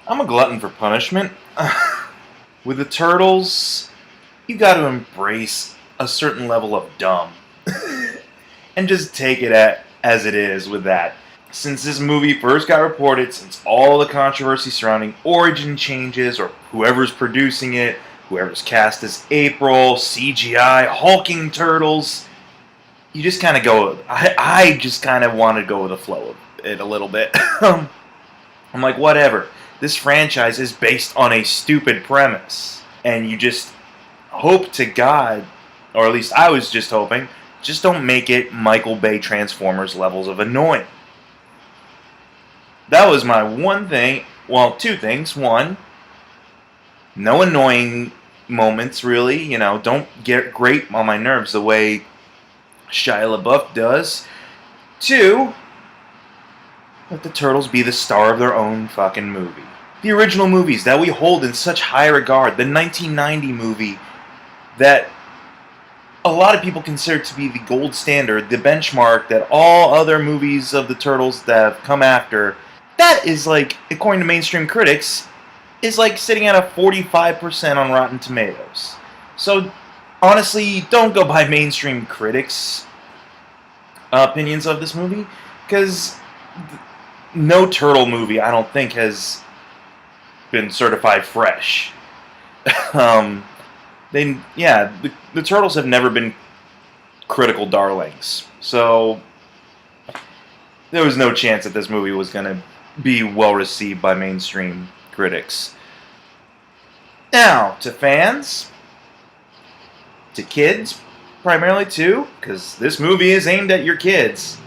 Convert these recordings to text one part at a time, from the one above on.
I'm a glutton for punishment. With the turtles, you got to embrace a certain level of dumb and just take it as it is with that. Since this movie first got reported, since all the controversy surrounding origin changes or whoever's producing it, whoever's cast as April, CGI, hulking turtles, you just kind of go. I just kind of want to go with the flow of it a little bit. I'm like, whatever. This franchise is based on a stupid premise, and you just hope to God, or at least I was just hoping, just don't make it Michael Bay Transformers levels of annoying. That was my one thing. Well, two things. One, no annoying moments, really. Don't get great on my nerves the way Shia LaBeouf does. Two, let the Turtles be the star of their own fucking movie. The original movies that we hold in such high regard, the 1990 movie that a lot of people consider to be the gold standard, the benchmark that all other movies of the Turtles that have come after, that is like, according to mainstream critics, is like sitting at a 45% on Rotten Tomatoes. So, honestly, don't go by mainstream critics' opinions of this movie, because no Turtle movie, I don't think, has been certified fresh. The Turtles have never been critical darlings, so there was no chance that this movie was going to be well received by mainstream critics. Now, to fans, to kids, primarily too, because this movie is aimed at your kids.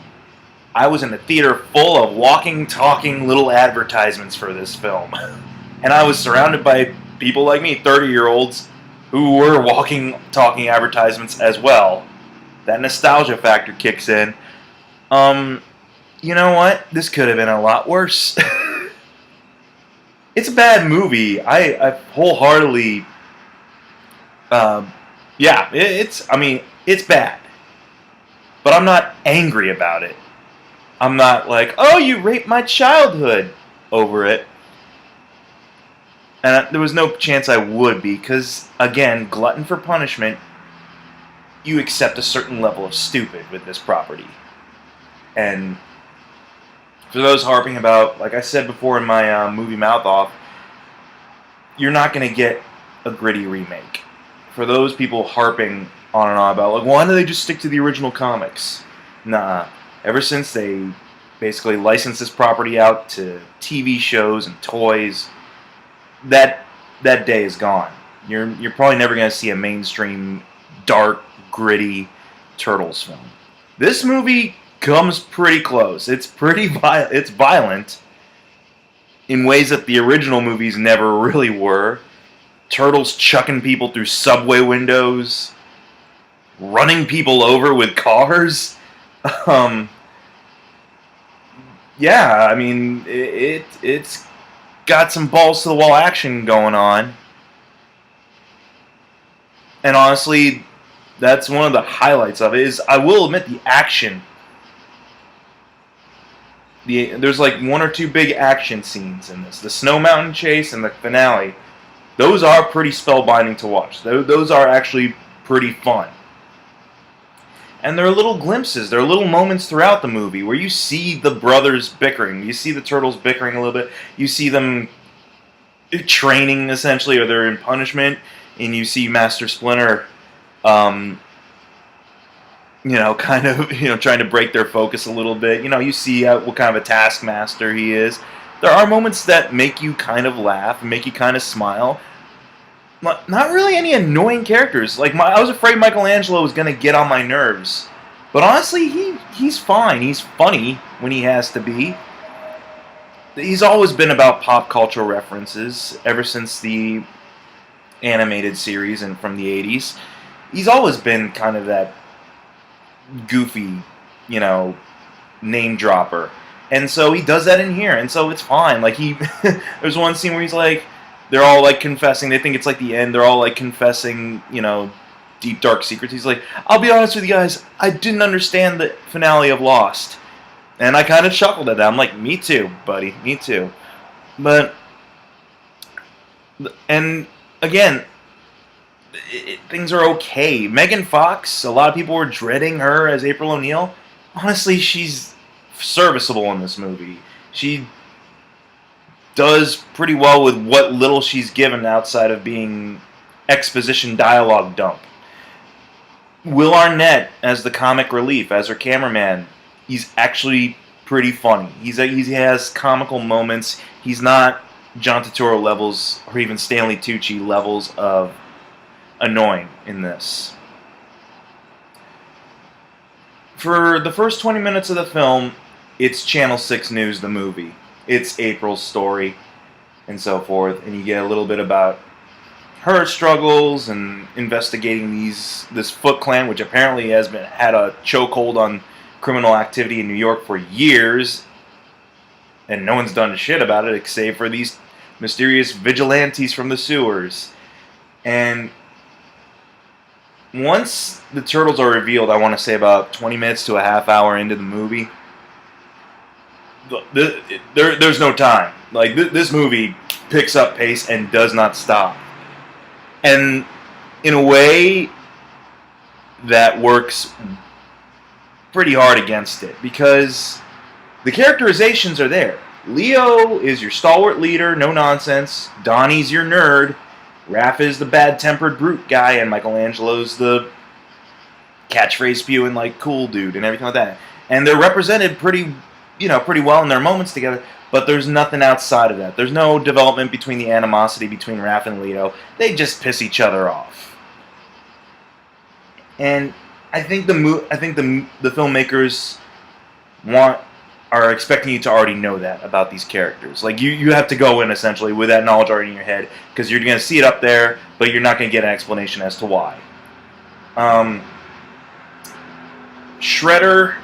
I was in a theater full of walking, talking little advertisements for this film. And I was surrounded by people like me, 30-year-olds, who were walking, talking advertisements as well. That nostalgia factor kicks in. You know what? This could have been a lot worse. It's a bad movie. I wholeheartedly... it's bad. But I'm not angry about it. I'm not like, oh, you raped my childhood over it. And there was no chance I would be, because, again, glutton for punishment, you accept a certain level of stupid with this property. And for those harping about, like I said before in my movie Mouth Off, you're not going to get a gritty remake. For those people harping on and on about, like, why don't they just stick to the original comics? Nah. Ever since they basically licensed this property out to TV shows and toys, that day is gone. You're probably never going to see a mainstream, dark, gritty Turtles film. This movie comes pretty close. It's pretty it's violent in ways that the original movies never really were. Turtles chucking people through subway windows, running people over with cars. Yeah, I mean, it's got some balls to the wall action going on. And honestly, that's one of the highlights of it, is I will admit the action. There's like one or two big action scenes in this. The Snow Mountain chase and the finale. Those are pretty spellbinding to watch. Those are actually pretty fun. And there are little glimpses, there are little moments throughout the movie where you see the brothers bickering. You see the Turtles bickering a little bit. You see them training, essentially, or they're in punishment. And you see Master Splinter, kind of, trying to break their focus a little bit. You see what kind of a taskmaster he is. There are moments that make you kind of laugh, make you kind of smile. Not really any annoying characters. Like, I was afraid Michelangelo was going to get on my nerves. But honestly, he's fine. He's funny when he has to be. He's always been about pop culture references ever since the animated series and from the 80s. He's always been kind of that goofy, name dropper. And so he does that in here, and so it's fine. Like, there's one scene where he's like, they're all like confessing, they think it's like the end, they're all like confessing, deep dark secrets. He's like, I'll be honest with you guys, I didn't understand the finale of Lost. And I kind of chuckled at that. I'm like, me too, buddy, me too. But And again, things are okay. Megan Fox, a lot of people were dreading her as April O'Neil. Honestly, she's serviceable in this movie. She does pretty well with what little she's given outside of being exposition dialogue dump. Will Arnett as the comic relief, as her cameraman, he's actually pretty funny. He has comical moments. He's not John Turturro levels or even Stanley Tucci levels of annoying in this. For the first 20 minutes of the film, it's Channel 6 News, the movie. It's April's story and so forth, and you get a little bit about her struggles and investigating this Foot Clan, which apparently had a chokehold on criminal activity in New York for years, and no one's done a shit about it except for these mysterious vigilantes from the sewers. And once the turtles are revealed, I want to say about 20 minutes to a half hour into the movie, there's no time. Like, this movie picks up pace and does not stop. And in a way that works pretty hard against it, because the characterizations are there. Leo is your stalwart leader, no nonsense. Donnie's your nerd. Raph is the bad-tempered brute guy, and Michelangelo's the catchphrase spewing like cool dude and everything like that. And they're represented pretty well in their moments together. But there's nothing outside of that. There's no development between the animosity between Raph and Leo. They just piss each other off. And I think the filmmakers are expecting you to already know that about these characters. Like, you have to go in essentially with that knowledge already in your head, because you're going to see it up there, but you're not going to get an explanation as to why. Shredder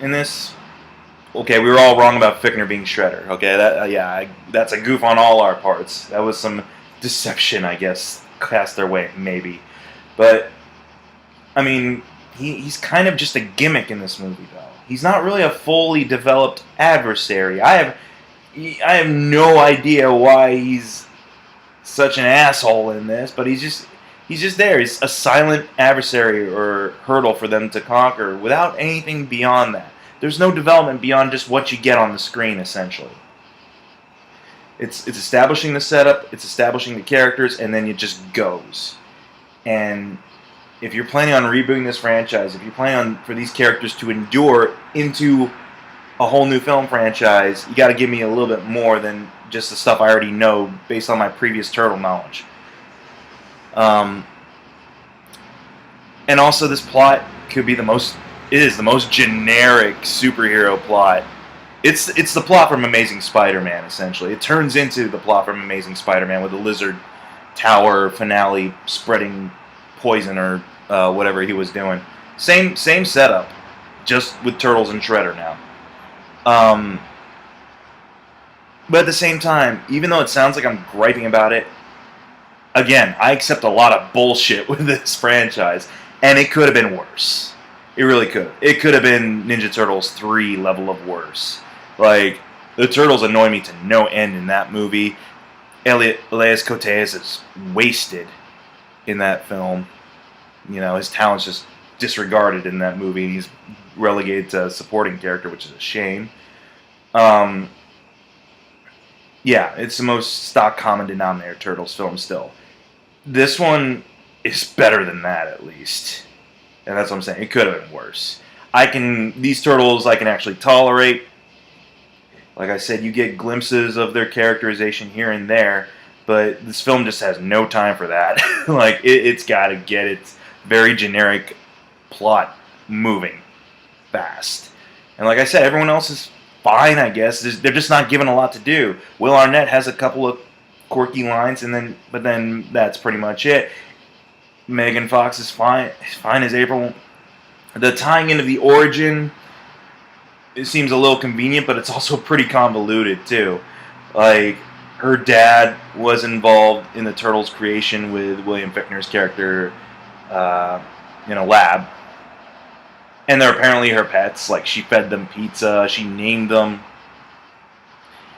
in this. Okay, we were all wrong about Fichtner being Shredder. Okay, that's a goof on all our parts. That was some deception, I guess, cast their way, maybe. But I mean, he's kind of just a gimmick in this movie, though. He's not really a fully developed adversary. I have no idea why he's such an asshole in this, but he's just there. He's a silent adversary or hurdle for them to conquer without anything beyond that. There's no development beyond just what you get on the screen, essentially. It's establishing the setup, it's establishing the characters, and then it just goes. And if you're planning on rebooting this franchise, if you're planning for these characters to endure into a whole new film franchise, you got to give me a little bit more than just the stuff I already know based on my previous Turtle knowledge. And also, this plot could be the most generic superhero plot. It's the plot from Amazing Spider-Man, essentially. It turns into the plot from Amazing Spider-Man with the lizard tower finale spreading poison or whatever he was doing. Same setup, just with Turtles and Shredder now. But at the same time, even though it sounds like I'm griping about it, again, I accept a lot of bullshit with this franchise, and it could have been worse. It really could. It could have been Ninja Turtles 3 level of worse. Like, the Turtles annoy me to no end in that movie. Elias Koteas is wasted in that film. You know, his talent's just disregarded in that movie. He's relegated to a supporting character, which is a shame. Yeah, it's the most stock common denominator Turtles film still. This one is better than that, at least. And that's what I'm saying. It could have been worse. These Turtles I can actually tolerate. Like I said, you get glimpses of their characterization here and there, but this film just has no time for that. Like, it's got to get its very generic plot moving fast. And like I said, everyone else is fine, I guess. They're just not given a lot to do. Will Arnett has a couple of quirky lines, but then that's pretty much it. Megan Fox is fine as April. The tying into the origin, it seems a little convenient, but it's also pretty convoluted too. Like, her dad was involved in the Turtles' creation with William Fichtner's character in a lab. And they're apparently her pets. Like, she fed them pizza, she named them.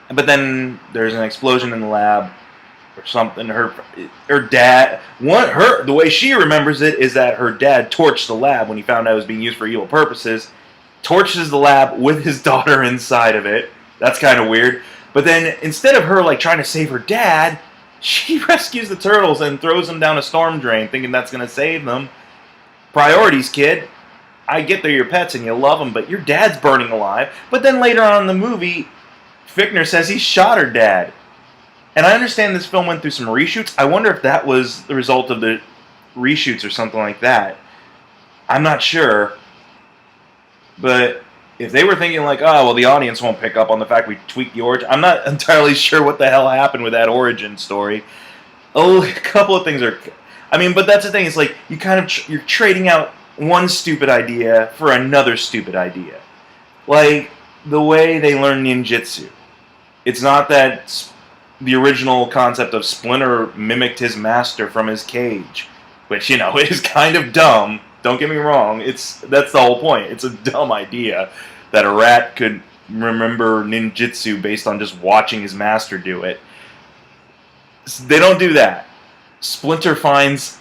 But then there's an explosion in the lab, or something. Her dad, the way she remembers it is that her dad torched the lab when he found out it was being used for evil purposes. Torches the lab with his daughter inside of it. That's kind of weird. But then instead of her like trying to save her dad, she rescues the turtles and throws them down a storm drain, thinking that's going to save them. Priorities, kid. I get they're your pets and you love them, but your dad's burning alive. But then later on in the movie, Fichtner says he shot her dad. And I understand this film went through some reshoots. I wonder if that was the result of the reshoots or something like that. I'm not sure. But if they were thinking like, oh, well, the audience won't pick up on the fact we tweaked the origin, I'm not entirely sure what the hell happened with that origin story. Oh, a couple of things are... I mean, but that's the thing. It's like you kind of you're trading out one stupid idea for another stupid idea. Like the way they learn ninjutsu. It's not that the original concept of Splinter mimicked his master from his cage, which, you know, is kind of dumb. Don't get me wrong. That's the whole point. It's a dumb idea that a rat could remember ninjutsu based on just watching his master do it. They don't do that. Splinter finds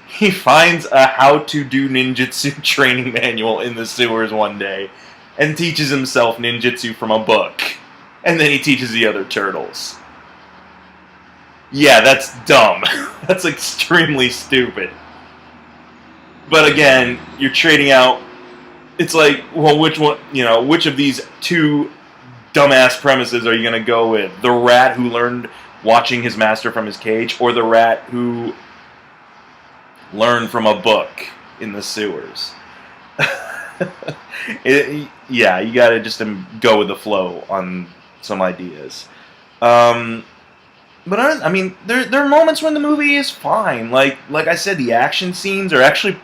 he finds a how to do ninjutsu training manual in the sewers one day and teaches himself ninjutsu from a book. And then he teaches the other turtles. Yeah, that's dumb. That's extremely stupid. But again, you're trading out... It's like, well, which of these two dumbass premises are you going to go with? The rat who learned watching his master from his cage, or the rat who learned from a book in the sewers? Yeah, you got to just go with the flow on some ideas. But I mean, there are moments when the movie is fine. Like I said, the action scenes are actually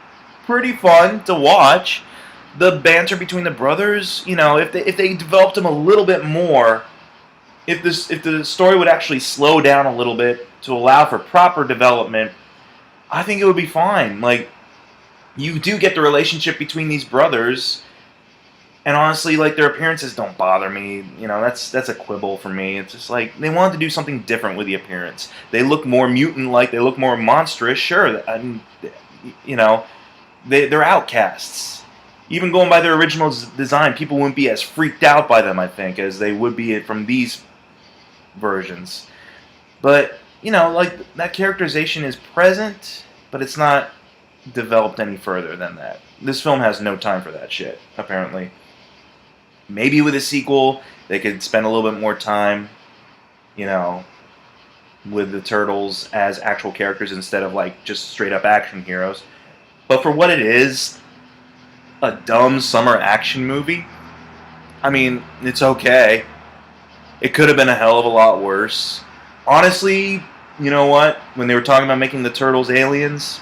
pretty fun to watch. The banter between the brothers, you know, if they developed them a little bit more, if the story would actually slow down a little bit to allow for proper development, I think it would be fine. Like, you do get the relationship between these brothers, and honestly, like, their appearances don't bother me. You know, that's a quibble for me. It's just like they wanted to do something different with the appearance. They look more mutant-like. They look more monstrous. Sure, I mean, you know, they're outcasts. Even going by their original design, people wouldn't be as freaked out by them, I think, as they would be from these versions. But, you know, like, that characterization is present, but it's not developed any further than that. This film has no time for that shit, apparently. Maybe with a sequel, they could spend a little bit more time, you know, with the Turtles as actual characters instead of, like, just straight-up action heroes. But for what it is, a dumb summer action movie, I mean, it's okay. It could have been a hell of a lot worse. Honestly, you know what? When they were talking about making the Turtles aliens,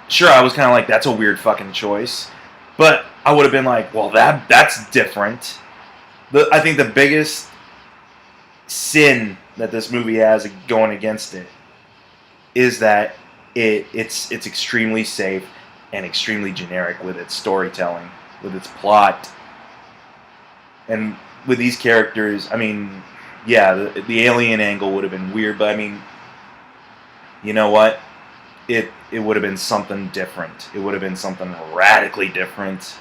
sure, I was kind of like, that's a weird fucking choice. But I would have been like, well, that's different. I think the biggest sin that this movie has going against it is that it's extremely safe and extremely generic with its storytelling, with its plot. And with these characters, I mean, yeah, the alien angle would have been weird, but I mean, you know what? It would have been something different. It would have been something radically different,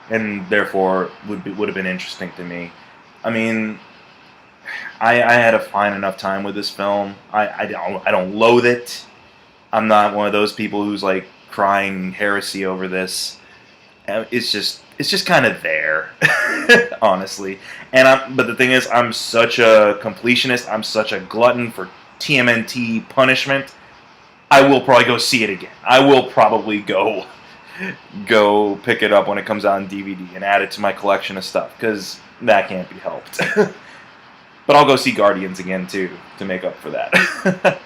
and therefore would have been interesting to me. I mean, I had a fine enough time with this film. I don't loathe it. I'm not one of those people who's like crying heresy over this. It's just kind of there, honestly. But the thing is, I'm such a completionist. I'm such a glutton for TMNT punishment. I will probably go see it again. I will probably go pick it up when it comes out on DVD and add it to my collection of stuff, because that can't be helped. But I'll go see Guardians again too to make up for that.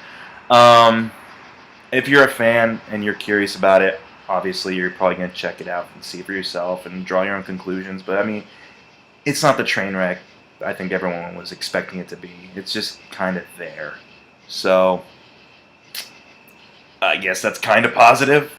If you're a fan and you're curious about it, obviously you're probably going to check it out and see for yourself and draw your own conclusions. But I mean, it's not the train wreck I think everyone was expecting it to be. It's just kind of there. So I guess that's kind of positive.